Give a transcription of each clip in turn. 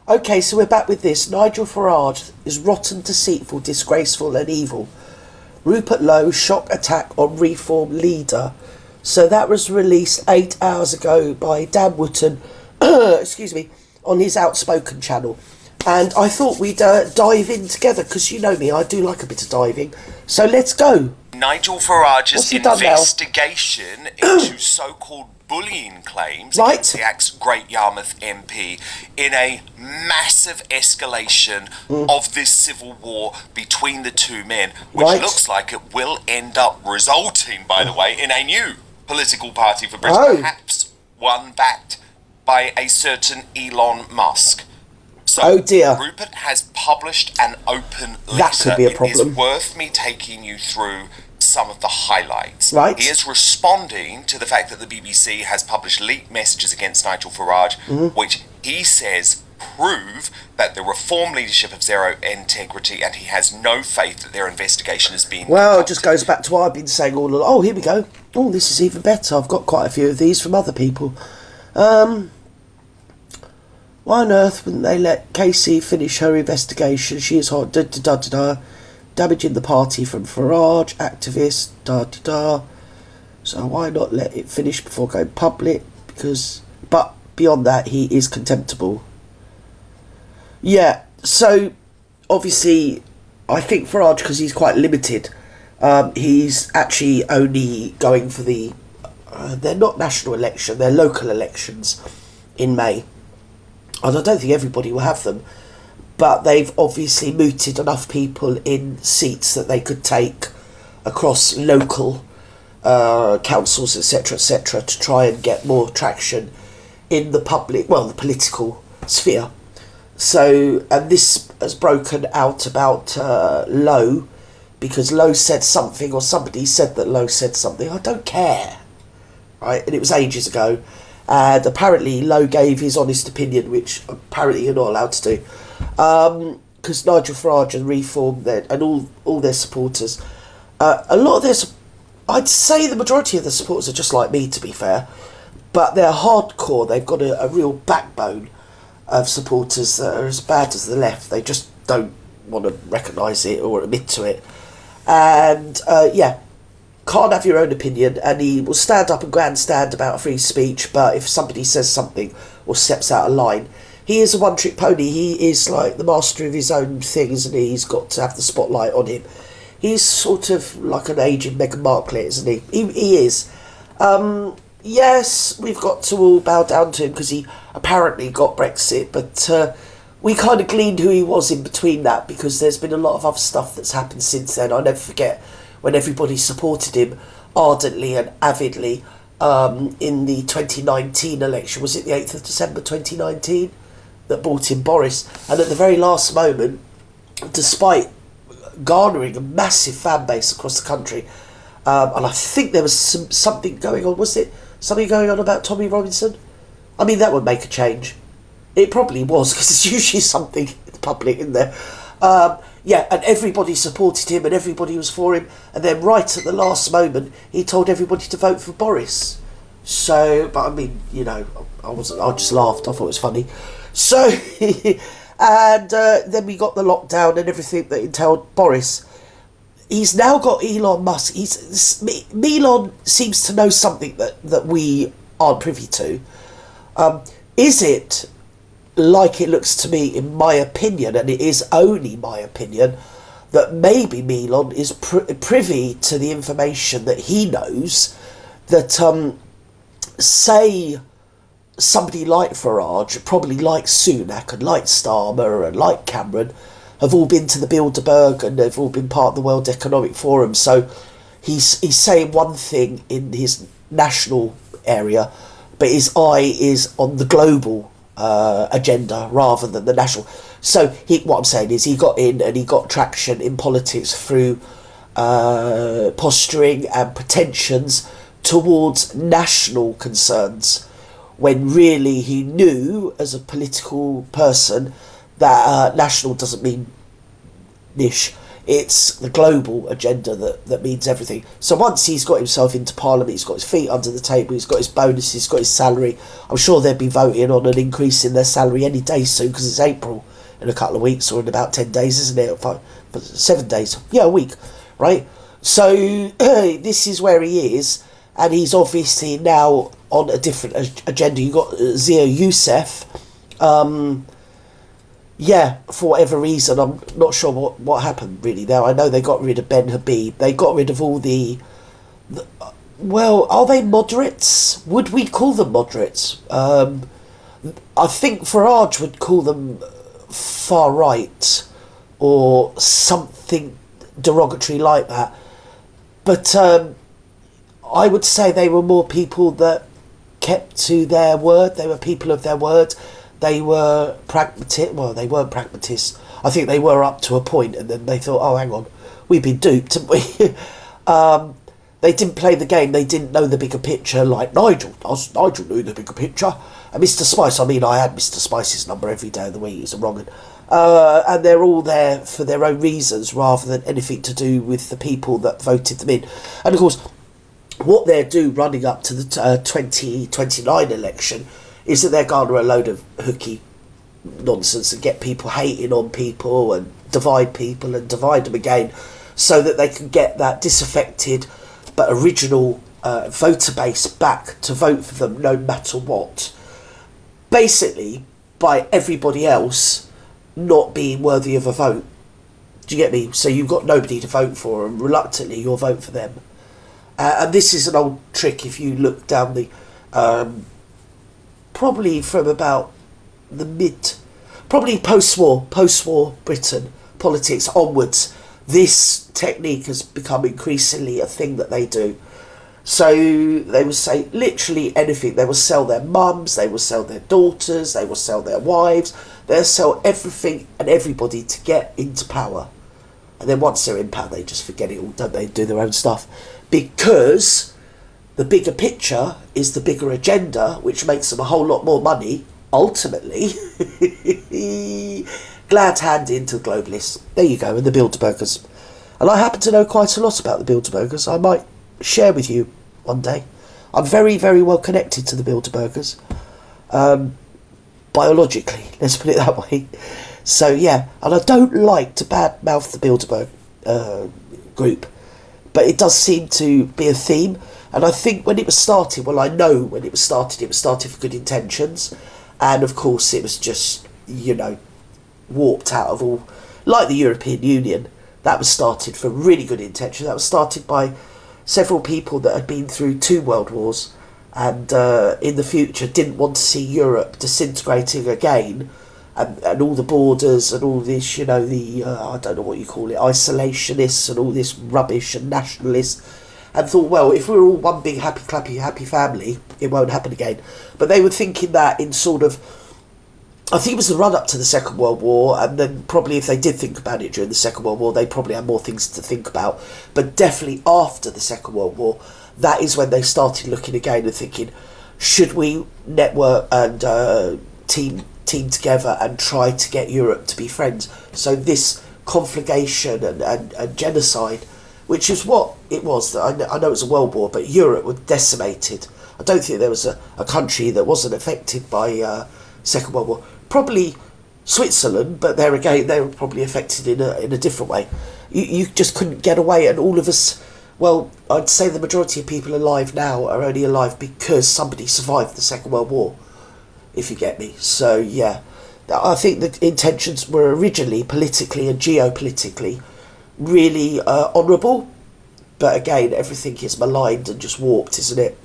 Okay, so we're back with this. Nigel Farage is rotten, deceitful, disgraceful and evil. Rupert Lowe, shock attack on Reform leader. So that was released 8 hours ago by Dan Wootton, excuse me, on his Outspoken channel. And I thought we'd dive in together, because you know me, I do like a bit of diving. So let's go. Nigel Farage's What's he done now? investigation into so-called bullying claims Right. against the ex-Great Yarmouth MP in a massive escalation of this civil war between the two men, which Right. looks like it will end up resulting, by the way, in a new political party for Britain, Oh. perhaps one backed by a certain Elon Musk. So, Oh dear. Rupert has published an open letter. That could be a It problem. is worth me taking you through some of the highlights. Right. He is responding to the fact that the BBC has published leaked messages against Nigel Farage, which he says prove that the Reform leadership have zero integrity, and he has no faith that their investigation is being Well, it conducted. just goes back to what I've been saying all along. Oh, here we go. Oh, this is even better. I've got quite a few of these from other people. Why on earth wouldn't they let Casey finish her investigation? She is hot, damaging the party from Farage, activist, So why not let it finish before going public? But beyond that, he is contemptible. Yeah, so obviously, I think Farage, because he's quite limited, he's actually only going for they're not national election, they're local elections in May. And I don't think everybody will have them, but they've obviously mooted enough people in seats that they could take across local councils, etc., to try and get more traction in the the political sphere. So, and this has broken out about Lowe, because Lowe said something, or somebody said that Lowe said something. I don't care, right? And it was ages ago. And apparently Lowe gave his honest opinion, which apparently you're not allowed to do. Because Nigel Farage and Reform and all their supporters, a lot of I'd say the majority of the supporters are just like me, to be fair. But they're hardcore. They've got a real backbone of supporters that are as bad as the left. They just don't want to recognise it or admit to it. And, can't have your own opinion, and he will stand up and grandstand about free speech, but if somebody says something or steps out of line, he is a one-trick pony. He is like the master of his own thing, isn't he? He's got to have the spotlight on him. He's sort of like an aging Meghan Markle, isn't he? He is. Yes, we've got to all bow down to him because he apparently got Brexit, but we kind of gleaned who he was in between that, because there's been a lot of other stuff that's happened since then. I'll never forget when everybody supported him ardently and avidly in the 2019 election. Was it the 8th of December 2019 that brought in Boris? And at the very last moment, despite garnering a massive fan base across the country, and I think there was something going on. Was it something going on about Tommy Robinson? I mean, that would make a change. It probably was, because there's usually something public in there. And everybody supported him and everybody was for him. And then right at the last moment, he told everybody to vote for Boris. So, but I mean, I just laughed. I thought it was funny. So, and then we got the lockdown and everything that entailed Boris. He's now got Elon Musk. Elon seems to know something that we aren't privy to. Is it, like it looks to me, in my opinion, and it is only my opinion, that maybe Elon is privy to the information that he knows, that, say, somebody like Farage, probably like Sunak and like Starmer and like Cameron, have all been to the Bilderberg and they've all been part of the World Economic Forum. So he's saying one thing in his national area, but his eye is on the global agenda rather than the national. So what I'm saying is he got in and he got traction in politics through posturing and pretensions towards national concerns, when really he knew as a political person that national doesn't mean niche. It's the global agenda that means everything. So once he's got himself into Parliament, he's got his feet under the table, he's got his bonuses, he's got his salary. I'm sure they'll be voting on an increase in their salary any day soon, because it's April in a couple of weeks, or in about 10 days, isn't it? 7 days. Yeah, a week, right? So this is where he is, and he's obviously now on a different agenda. You've got Zia Youssef. Yeah, for whatever reason, I'm not sure what happened really there. I know they got rid of Ben Habib. They got rid of all the well, are they moderates? Would we call them moderates? I think Farage would call them far right or something derogatory like that. But I would say they were more people that kept to their word. They were people of their word. They were pragmatic. Well, they weren't pragmatists. I think they were up to a point, and then they thought, oh, hang on, we've been duped, haven't we? They didn't play the game. They didn't know the bigger picture like Nigel does. Nigel knew the bigger picture. And Mr. Spice, I mean, I had Mr. Spice's number every day of the week. He's a wrong one. And they're all there for their own reasons rather than anything to do with the people that voted them in. And, of course, what they'll do running up to the 2029 election is that they're garner a load of hooky nonsense and get people hating on people and divide them again, so that they can get that disaffected but original voter base back to vote for them no matter what. Basically, by everybody else not being worthy of a vote. Do you get me? So you've got nobody to vote for, and reluctantly you'll vote for them. And this is an old trick if you look down the... probably from about the probably post-war Britain politics onwards, this technique has become increasingly a thing that they do. So they will say literally anything. They will sell their mums, they will sell their daughters, they will sell their wives, they'll sell everything and everybody to get into power. And then once they're in power, they just forget it all, don't they? Do their own stuff. Because the bigger picture is the bigger agenda, which makes them a whole lot more money, ultimately. Glad hand into the globalists. There you go, and the Bilderbergers. And I happen to know quite a lot about the Bilderbergers. I might share with you one day. I'm very, very well connected to the Bilderbergers. Biologically, let's put it that way. So, yeah, and I don't like to badmouth the Bilderberg group, but it does seem to be a theme. And I think when it was started, well, I know when it was started for good intentions. And, of course, it was just, warped out of all... Like the European Union, that was started for really good intention. That was started by several people that had been through 2 world wars and in the future didn't want to see Europe disintegrating again, and all the borders and all this, I don't know what you call it, isolationists and all this rubbish and nationalists, and thought, well, if we're all one big happy, clappy, happy family, it won't happen again. But they were thinking that in sort of, I think it was the run-up to the Second World War, and then probably if they did think about it during the Second World War, they probably had more things to think about. But definitely after the Second World War, that is when they started looking again and thinking, should we network and team together and try to get Europe to be friends? So this conflagration and genocide, which is what it was. I know it was a world war, but Europe was decimated. I don't think there was a country that wasn't affected by Second World War. Probably Switzerland, but there again, they were probably affected in a different way. You just couldn't get away, and all of us, well, I'd say the majority of people alive now are only alive because somebody survived the Second World War, if you get me. So, yeah, I think the intentions were originally, politically and geopolitically, really honourable, but again, everything is maligned and just warped, isn't it?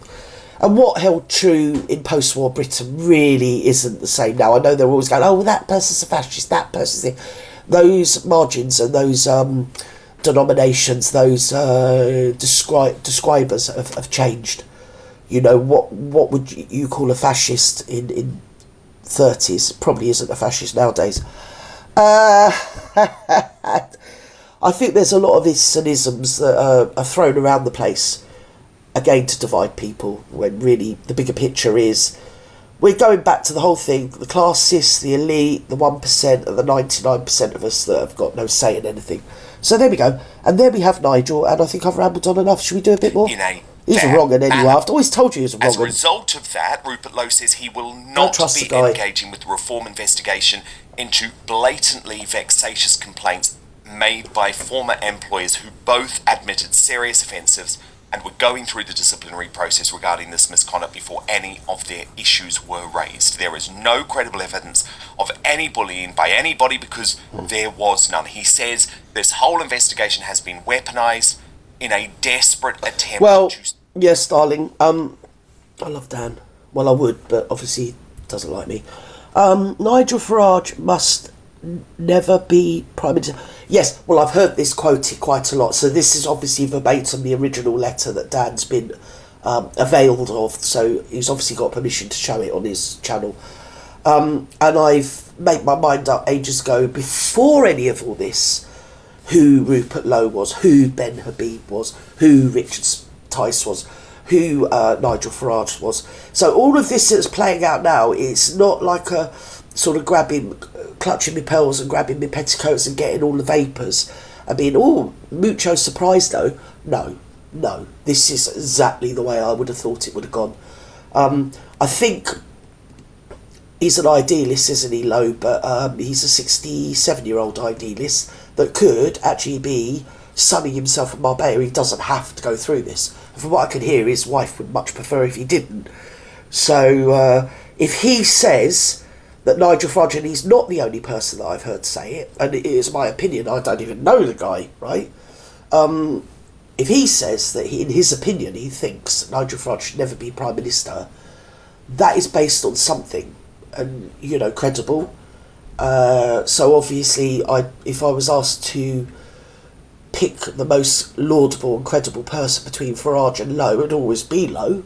And what held true in post-war Britain really isn't the same now. I know they're always going, oh, that person's a fascist, that person's... Those margins and those denominations, those describers have changed. What would you call a fascist in 30s? Probably isn't a fascist nowadays. I think there's a lot of ists and isms that are thrown around the place, again, to divide people, when really the bigger picture is we're going back to the whole thing, the classists, the elite, the 1% and the 99% of us that have got no say in anything. So there we go. And there we have Nigel, and I think I've rambled on enough. Should we do a bit more? He's a wrong 'un anyway. I've always told you he's a wrong 'un. As a result of that, Rupert Lowe says he will not be engaging with the reform investigation into blatantly vexatious complaints made by former employers who both admitted serious offences and were going through the disciplinary process regarding this misconduct before any of their issues were raised. There is no credible evidence of any bullying by anybody because there was none. He says this whole investigation has been weaponised in a desperate attempt to... Yes, darling. I love Dan. Well, I would, but obviously he doesn't like me. Nigel Farage must never be Prime Minister. Yes, well, I've heard this quoted quite a lot. So this is obviously verbatim the original letter that Dan's been availed of. So he's obviously got permission to show it on his channel. And I've made my mind up ages ago, before any of all this, who Rupert Lowe was, who Ben Habib was, who Richard Tice was, who Nigel Farage was. So all of this that's playing out now, it's not like a sort of clutching my pearls and grabbing my petticoats and getting all the vapours and being, mucho surprised though. No, this is exactly the way I would have thought it would have gone. I think he's an idealist, isn't he, Lowe? But he's a 67-year-old idealist that could actually be sunning himself in Marbella. He doesn't have to go through this. And from what I can hear, his wife would much prefer if he didn't. So if he says that Nigel Farage, and he's not the only person that I've heard say it, and it is my opinion, I don't even know the guy, right? If he says that in his opinion he thinks Nigel Farage should never be Prime Minister, that is based on something, and credible. So obviously, if I was asked to pick the most laudable and credible person between Farage and Lowe, it would always be Lowe.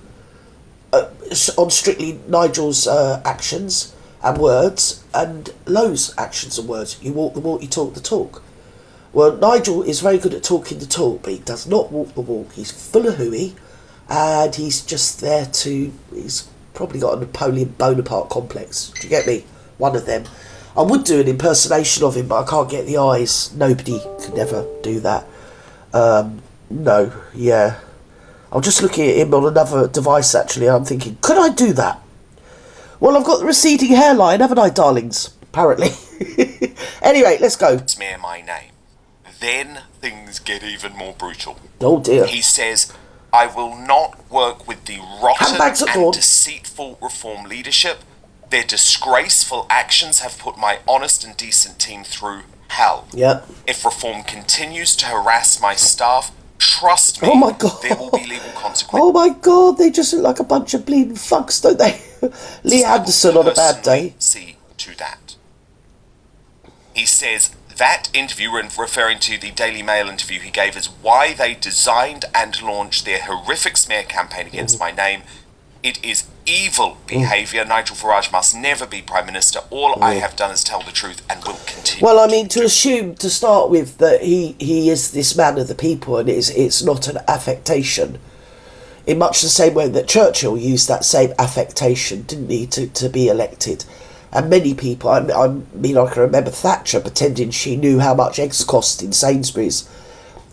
On strictly Nigel's actions and words, and Lowe's actions and words. You walk the walk, you talk the talk. Well, Nigel is very good at talking the talk, but he does not walk the walk. He's full of hooey, and he's just there he's probably got a Napoleon Bonaparte complex. Do you get me? One of them. I would do an impersonation of him, but I can't get the eyes. Nobody could ever do that. No, yeah. I'm just looking at him on another device, actually. I'm thinking, could I do that? Well, I've got the receding hairline, haven't I, darlings? Apparently. Anyway, let's go. Smear my name. Then things get even more brutal. Oh, dear. He says, I will not work with the rotten and deceitful reform leadership. Their disgraceful actions have put my honest and decent team through hell. Yep. If reform continues to harass my staff, trust me, there will be legal consequences. Oh my God, they just look like a bunch of bleeding fucks, don't they? Lee Anderson on a bad day. See to that. He says that interview, referring to the Daily Mail interview he gave, is why they designed and launched their horrific smear campaign against my name. It is evil behaviour. Nigel Farage must never be Prime Minister. All I have done is tell the truth and will continue. Well, I mean, to assume, to start with, that he is this man of the people and it's not an affectation, in much the same way that Churchill used that same affectation, didn't he, to be elected. And many people, I mean, I can remember Thatcher pretending she knew how much eggs cost in Sainsbury's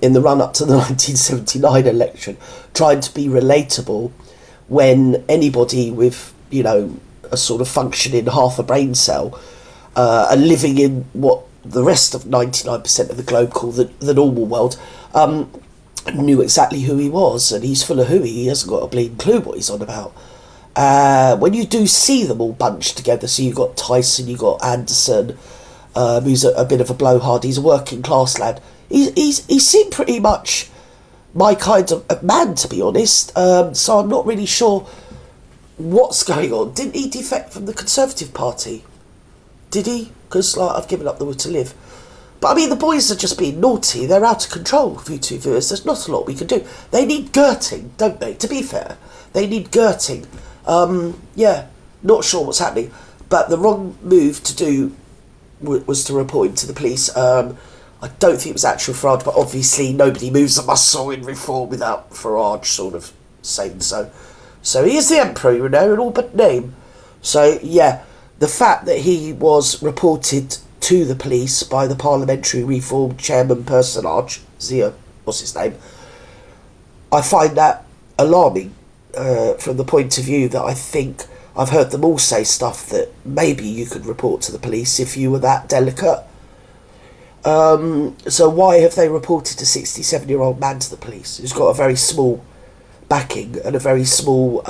in the run-up to the 1979 election, trying to be relatable when anybody with, a sort of functioning half a brain cell and living in what the rest of 99% of the globe call the normal world, knew exactly who he was, and he's full of hooey. He hasn't got a bleeding clue what he's on about. When you do see them all bunched together, so you've got Tyson, you've got Anderson, who's a bit of a blowhard, he's a working class lad. He seemed pretty much my kind of man, to be honest. So I'm not really sure what's going on. Didn't he defect from the Conservative Party? Did he? Because I've given up the will to live. But I mean, the boys are just being naughty. They're out of control, V2 viewers. There's not a lot we can do. They need girting, don't they? To be fair, they need girting. Yeah, not sure what's happening. But the wrong move to do was to report him to the police. I don't think it was actual Farage, but obviously nobody moves a muscle in reform without Farage sort of saying so. So he is the emperor, in all but name. So yeah, the fact that he was reported to the police by the parliamentary reform chairman Farage, what's his name, I find that alarming from the point of view that I think I've heard them all say stuff that maybe you could report to the police if you were that delicate. So why have they reported a 67-year-old man to the police who's got a very small backing and a very small,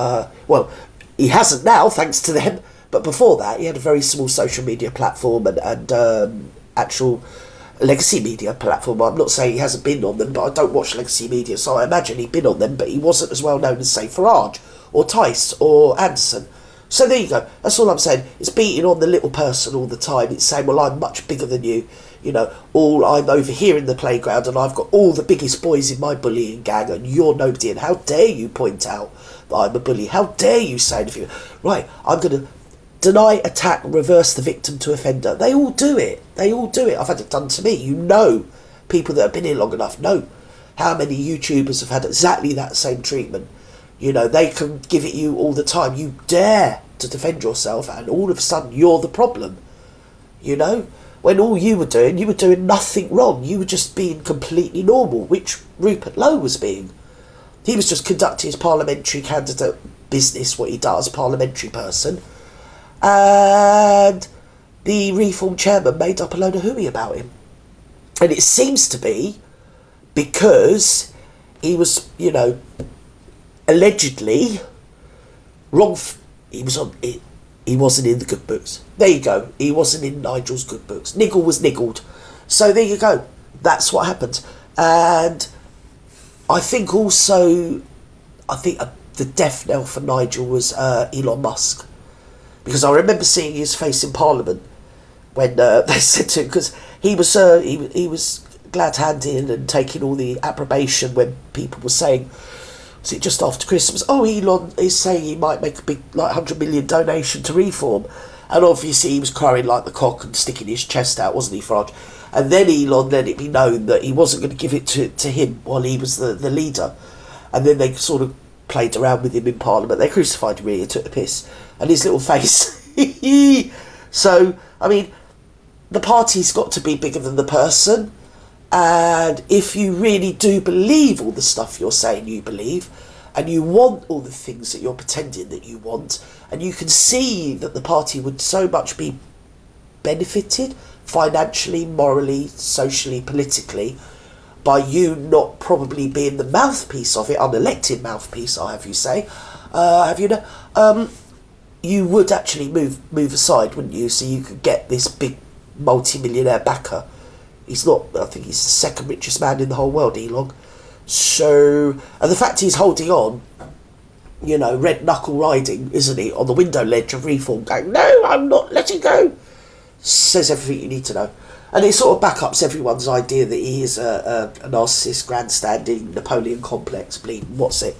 well, he hasn't now, thanks to them, but before that he had a very small social media platform and actual legacy media platform. I'm not saying he hasn't been on them, but I don't watch legacy media, so I imagine he'd been on them, but he wasn't as well known as, say, Farage or Tice or Anderson. So there you go. That's all I'm saying. It's beating on the little person all the time. It's saying, well, I'm much bigger than you. You know, I'm over here in the playground and I've got all the biggest boys in my bullying gang and you're nobody. And how dare you point out that I'm a bully? How dare you say anything? Right, I'm going to deny, attack, reverse the victim to offender. They all do it. They all do it. I've had it done to me. You know, people that have been here long enough know how many YouTubers have had exactly that same treatment. You know, they can give it you all the time. You dare to defend yourself and all of a sudden you're the problem. You know, when all you were doing nothing wrong. You were just being completely normal, which Rupert Lowe was being. He was just conducting his parliamentary candidate business, what he does, parliamentary person. And the reform chairman made up a load of hooey about him. And it seems to be because he was, you know, allegedly wrong. He wasn't in the good books. There you go. He wasn't in Nigel's good books. Niggle was niggled. So there you go. That's what happened. And I think also, the death knell for Nigel was Elon Musk. Because I remember seeing his face in Parliament when they said to him, because he was glad-handed and taking all the approbation when people were saying, was it just after Christmas? Oh, Elon is saying he might make a big, like, 100 million donation to reform. And obviously he was crowing like the cock and sticking his chest out, wasn't he, Farage? And then Elon let it be known that he wasn't going to give it to him while he was the leader. And then they sort of played around with him in Parliament. They crucified him, really, took the piss. And his little face. So, I mean, the party's got to be bigger than the person. And if you really do believe all the stuff you're saying you believe, and you want all the things that you're pretending that you want, and you can see that the party would so much be benefited financially, morally, socially, politically, by you not probably being the mouthpiece of it, unelected mouthpiece, I'll have you say, you would actually move aside, wouldn't you? So you could get this big multi-millionaire backer. He's not, I think he's the second richest man in the whole world, Elon. So, and the fact he's holding on, you know, red knuckle riding, isn't he, on the window ledge of reform, going, no, I'm not letting go, says everything you need to know. And it sort of backups everyone's idea that he is a narcissist, grandstanding, Napoleon complex, bleeding, what's it.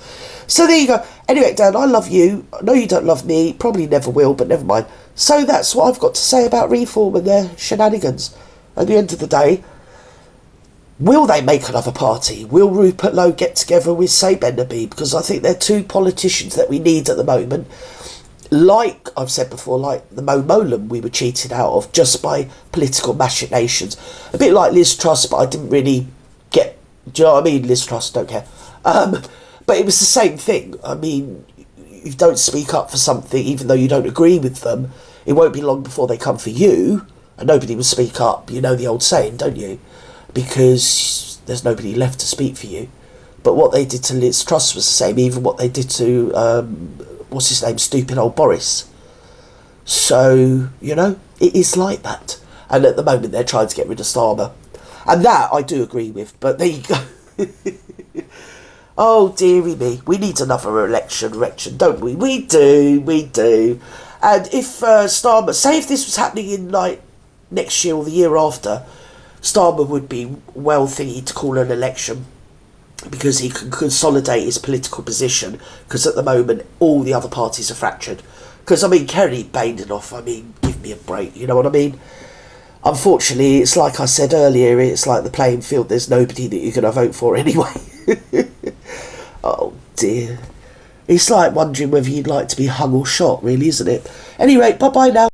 So there you go. Anyway, Dan, I love you. I know you don't love me, probably never will, but never mind. So that's what I've got to say about reform and their shenanigans. At the end of the day, will they make another party? Will Rupert Lowe get together with, say, BILDERBERG? Because I think they're two politicians that we need at the moment. Like I've said before, like the Momolam we were cheated out of just by political machinations. A bit like Liz Truss, but I didn't really get... Do you know what I mean? Liz Truss, don't care. But it was the same thing. I mean, you don't speak up for something, even though you don't agree with them. It won't be long before they come for you. And nobody will speak up. You know the old saying, don't you? Because there's nobody left to speak for you. But what they did to Liz Truss was the same. Even what they did to, what's his name, stupid old Boris. So, you know, it is like that. And at the moment they're trying to get rid of Starmer. And that I do agree with. But there you go. Oh, dearie me. We need another election, don't we? We do. And if Starmer, say if this was happening in, like, next year or the year after, Starmer would be well thingy to call an election because he can consolidate his political position, because at the moment all the other parties are fractured. Because, I mean, Kerry Badenoff, I mean, give me a break, you know what I mean? Unfortunately, it's like I said earlier, it's like the playing field, there's nobody that you're going to vote for anyway. Oh dear. It's like wondering whether you'd like to be hung or shot, really, isn't it? Anyway, bye-bye now.